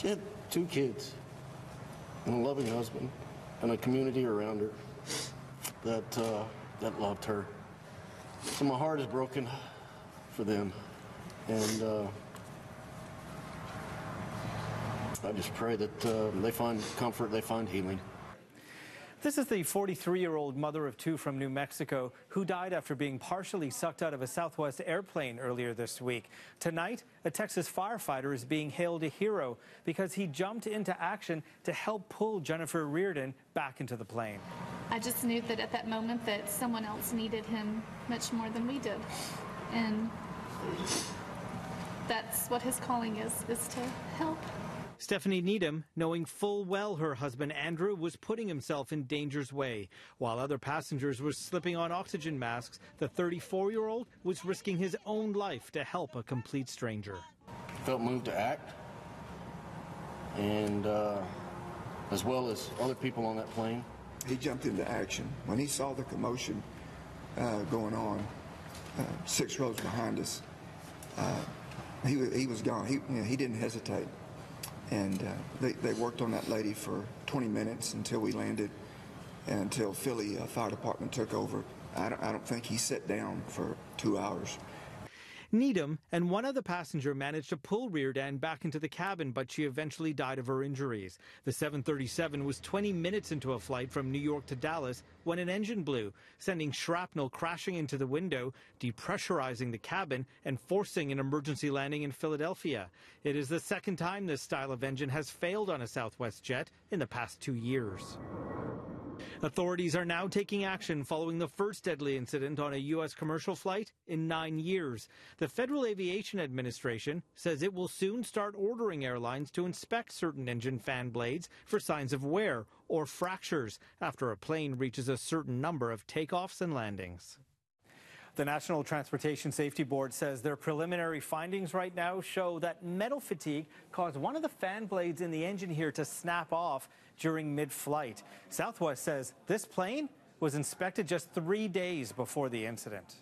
She had 2 kids and a loving husband and a community around her that loved her. So my heart is broken for them, and I just pray that they find comfort, they find healing. This is the 43-year-old mother of 2 from New Mexico who died after being partially sucked out of a Southwest airplane earlier this week. Tonight, a Texas firefighter is being hailed a hero because he jumped into action to help pull Jennifer Reardon back into the plane. I just knew that at that moment that someone else needed him much more than we did. And that's what his calling is to help. Stephanie Needham, knowing full well her husband Andrew was putting himself in danger's way. While other passengers were slipping on oxygen masks, the 34-year-old was risking his own life to help a complete stranger. Felt moved to act, and as well as other people on that plane. He jumped into action. When he saw the commotion going on 6 rows behind us, he was gone. He didn't hesitate. And they worked on that lady for 20 minutes until we landed, and until Philly Fire Department took over. I don't think he sat down for 2 hours. Needham and one other passenger managed to pull Reardon back into the cabin, but she eventually died of her injuries. The 737 was 20 minutes into a flight from New York to Dallas when an engine blew, sending shrapnel crashing into the window, depressurizing the cabin, and forcing an emergency landing in Philadelphia. It is the second time this style of engine has failed on a Southwest jet in the past 2 years. Authorities are now taking action following the first deadly incident on a U.S. commercial flight in 9 years. The Federal Aviation Administration says it will soon start ordering airlines to inspect certain engine fan blades for signs of wear or fractures after a plane reaches a certain number of takeoffs and landings. The National Transportation Safety Board says their preliminary findings right now show that metal fatigue caused one of the fan blades in the engine here to snap off during mid-flight. Southwest says this plane was inspected just 3 days before the incident.